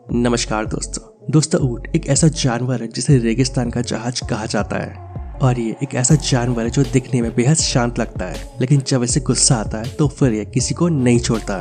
नमस्कार दोस्तों ऊंट एक ऐसा जानवर है जिसे रेगिस्तान का जहाज कहा जाता है। और ये एक ऐसा जानवर है जो दिखने में बेहद शांत लगता है, लेकिन जब इसे गुस्सा आता है तो फिर ये किसी को नहीं छोड़ता।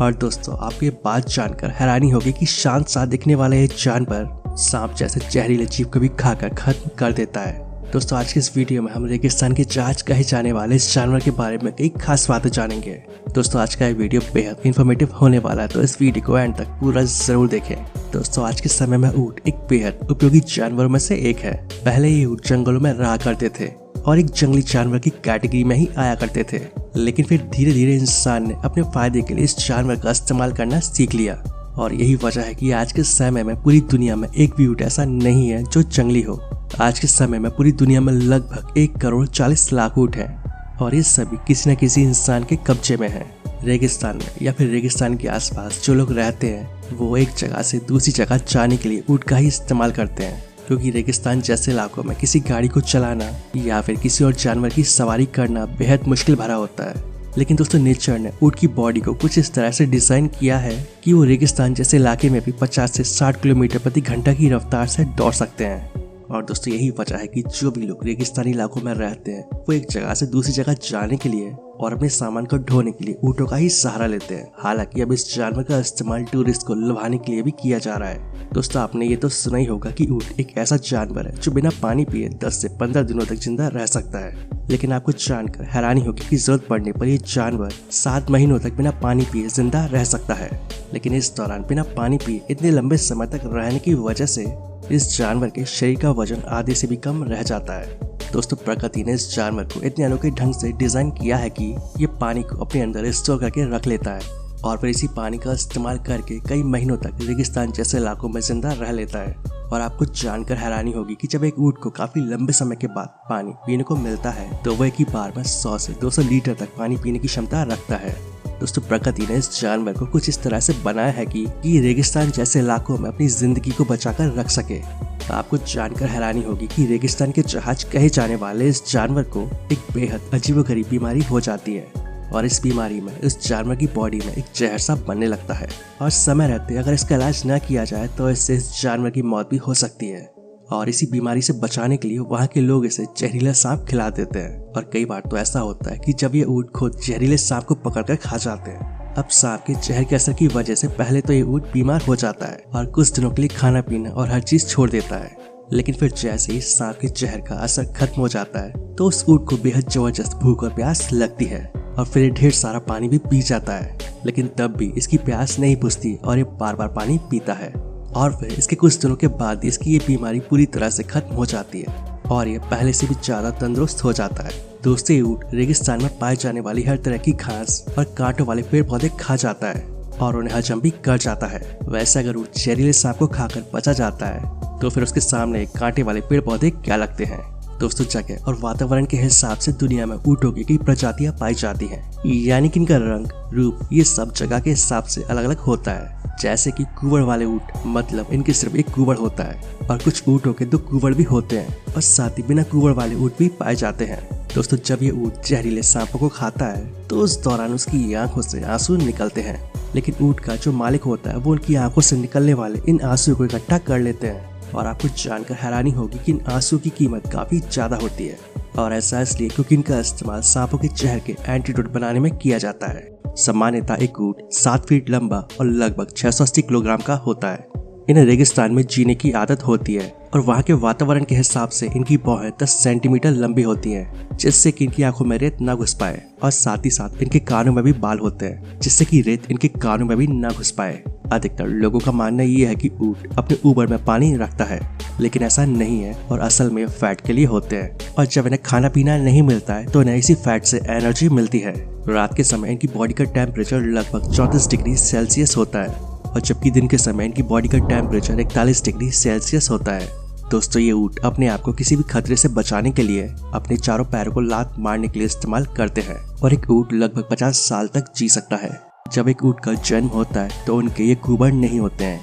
और दोस्तों, आपको ये बात जानकर हैरानी होगी कि शांत सा दिखने वाला ये जानवर सांप जैसे जहरीले जीव को भी खाकर खत्म कर देता है। दोस्तों, आज के इस वीडियो में हम रेगिस्तान के जहाज कहे जाने वाले इस जानवर के बारे में कई खास बातें जानेंगे। दोस्तों, आज का ये वीडियो बेहद इन्फॉर्मेटिव होने वाला है, तो इस वीडियो को एंड तक पूरा जरूर देखें। दोस्तों, आज के समय में ऊंट एक बेहद उपयोगी जानवरों में से एक है। पहले ये ऊंट जंगलों में रहा करते थे और एक जंगली जानवर की कैटेगरी में ही आया करते थे, लेकिन फिर धीरे धीरे इंसान ने अपने फायदे के लिए इस जानवर का इस्तेमाल करना सीख लिया। और यही वजह है कि आज के समय में पूरी दुनिया में एक भी ऊंट ऐसा नहीं है जो जंगली हो। आज के समय में पूरी दुनिया में लगभग 1,40,00,000 ऊंट हैं और ये सभी किसी न किसी इंसान के कब्जे में हैं। रेगिस्तान में या फिर रेगिस्तान के आसपास जो लोग रहते हैं वो एक जगह से दूसरी जगह जाने के लिए ऊंट का ही इस्तेमाल करते हैं, क्योंकि रेगिस्तान जैसे इलाकों में किसी गाड़ी को चलाना या फिर किसी और जानवर की सवारी करना बेहद मुश्किल भरा होता है। लेकिन दोस्तों, नेचर ने ऊंट की बॉडी को कुछ इस तरह से डिजाइन किया है कि वो रेगिस्तान जैसे इलाके में भी 50 से 60 किलोमीटर प्रति घंटा की रफ्तार से दौड़ सकते हैं। और दोस्तों, यही वजह है कि जो भी लोग रेगिस्तानी इलाकों में रहते हैं वो एक जगह से दूसरी जगह जाने के लिए और अपने सामान को ढोने के लिए ऊँटों का ही सहारा लेते हैं। हालांकि अब इस जानवर का इस्तेमाल टूरिस्ट को लुभाने के लिए भी किया जा रहा है। दोस्तों, आपने ये तो सुना ही होगा कि ऊँट एक ऐसा जानवर है जो बिना पानी पिए 10 से 15 दिनों तक जिंदा रह सकता है। लेकिन आपको जानकर हैरानी होगी कि जरूरत पड़ने पर ये जानवर 7 महीनों तक बिना पानी पिए जिंदा रह सकता है। लेकिन इस दौरान बिना पानी पिए इतने लंबे समय तक रहने की वजह से इस जानवर के शरीर का वजन आधे से भी कम रह जाता है। दोस्तों, प्रकृति ने इस जानवर को इतने अनोखे ढंग से डिजाइन किया है कि ये पानी को अपने अंदर स्टोर करके रख लेता है और फिर इसी पानी का इस्तेमाल करके कई महीनों तक रेगिस्तान जैसे इलाकों में जिंदा रह लेता है। और आपको जानकर हैरानी होगी कि जब एक ऊंट को काफी लंबे समय के बाद पानी पीने को मिलता है तो वह एक ही बार में 100 से 200 लीटर तक पानी पीने की क्षमता रखता है। दोस्तों, प्रकृति ने इस जानवर को कुछ इस तरह से बनाया है कि रेगिस्तान जैसे इलाकों में अपनी जिंदगी को बचाकर रख सके। तो आपको जानकर हैरानी होगी कि रेगिस्तान के जहाज कहे जाने वाले इस जानवर को एक बेहद अजीबोगरीब बीमारी हो जाती है और इस बीमारी में इस जानवर की बॉडी में एक जहर सा बनने लगता है और समय रहते अगर इसका इलाज न किया जाए तो इससे इस जानवर की मौत भी हो सकती है। और इसी बीमारी से बचाने के लिए वहाँ के लोग इसे जहरीला सांप खिला देते हैं। और कई बार तो ऐसा होता है कि जब ये ऊंट खुद जहरीले सांप को पकड़कर खा जाते हैं। अब सांप के जहर के असर की वजह से पहले तो ये ऊंट बीमार हो जाता है और कुछ दिनों के लिए खाना पीना और हर चीज छोड़ देता है। लेकिन फिर जैसे ही सांप के जहर का असर खत्म हो जाता है तो उस ऊंट को बेहद जबरदस्त भूख और प्यास लगती है और फिर ये ढेर सारा पानी भी पी जाता है। लेकिन तब भी इसकी प्यास नहीं बुझती और ये बार बार पानी पीता है और फिर इसके कुछ दिनों के बाद इसकी ये बीमारी पूरी तरह से खत्म हो जाती है और ये पहले से भी ज्यादा तंदुरुस्त हो जाता है। दोस्तों, ये ऊंट रेगिस्तान में पाए जाने वाली हर तरह की घास और कांटों वाले पेड़ पौधे खा जाता है और उन्हें हजम भी कर जाता है। वैसे अगर ऊंट जहरीले सांप को खाकर बचा जाता है तो फिर उसके सामने कांटे वाले पेड़ पौधे क्या लगते हैं। दोस्तों, जगह और वातावरण के हिसाब से दुनिया में ऊंटों की कई प्रजातियां पाई जाती हैं, यानी कि इनका रंग, रूप ये सब जगह के हिसाब से अलग अलग होता है। जैसे कि कुंवर वाले ऊंट, मतलब इनके सिर्फ एक कुंवर होता है और कुछ ऊंटों के 2 कुंवर भी होते हैं और साथ ही बिना कुंवर वाले ऊंट भी पाए जाते हैं। दोस्तों, जब ये ऊंट जहरीले सांपों को खाता है तो उस दौरान उसकी आंखों से आंसू निकलते हैं, लेकिन ऊंट का जो मालिक होता है वो उनकी आंखों से निकलने वाले इन आंसू को इकट्ठा कर लेते हैं। और आपको जानकर हैरानी होगी कि इन आंसू की कीमत काफी ज्यादा होती है और ऐसा इसलिए क्योंकि इनका इस्तेमाल सांपों के जहर के एंटीडोट बनाने में किया जाता है। सामान्यतः एक ऊंट 7 फीट लंबा और लगभग 680 किलोग्राम का होता है। इन्हें रेगिस्तान में जीने की आदत होती है और वहाँ के वातावरण के हिसाब से इनकी भौहें 10 सेंटीमीटर लंबी होती हैं, जिससे कि इनकी आंखों में रेत न घुस पाए। और साथ ही साथ इनके कानों में भी बाल होते हैं, जिससे कि रेत इनके कानों में भी न घुस पाए। अधिकतर लोगों का मानना ये है कि ऊंट अपने ऊपर में पानी रखता है, लेकिन ऐसा नहीं है और असल में फैट के लिए होते हैं। और जब इन्हें खाना पीना नहीं मिलता है तो इन्हें इसी फैट से एनर्जी मिलती है। रात के समय इनकी बॉडी का टेम्परेचर लगभग 34 डिग्री सेल्सियस होता है और जबकि दिन के समय इनकी बॉडी का टेम्परेचर 41 डिग्री सेल्सियस होता है। दोस्तों, ये ऊंट अपने आप को किसी भी खतरे से बचाने के लिए अपने चारों पैरों को लात मारने के लिए इस्तेमाल करते हैं और एक ऊंट लगभग 50 साल तक जी सकता है। जब एक ऊंट का जन्म होता है तो उनके ये कुंवर नहीं होते हैं।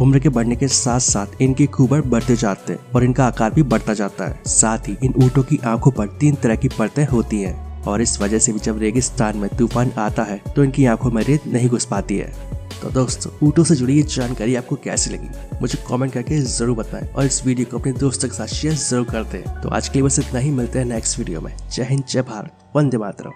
उम्र के बढ़ने के साथ साथ इनके कुंवर बढ़ते जाते हैं और इनका आकार भी बढ़ता जाता है। साथ ही इन ऊंटों की आंखों पर 3 तरह की परतें होती हैं और इस वजह से भी जब रेगिस्तान में तूफान आता है तो इनकी आंखों में रेत नहीं घुस पाती है। तो दोस्तों ऊँटों से जुड़ी ये जानकारी आपको कैसी लगी मुझे कमेंट करके जरूर बताएं और इस वीडियो को अपने दोस्तों के साथ शेयर जरूर करते हैं। तो आज के लिए बस इतना ही, मिलते हैं नेक्स्ट वीडियो में। जय हिंद, जय भारत, वंदे मातरम।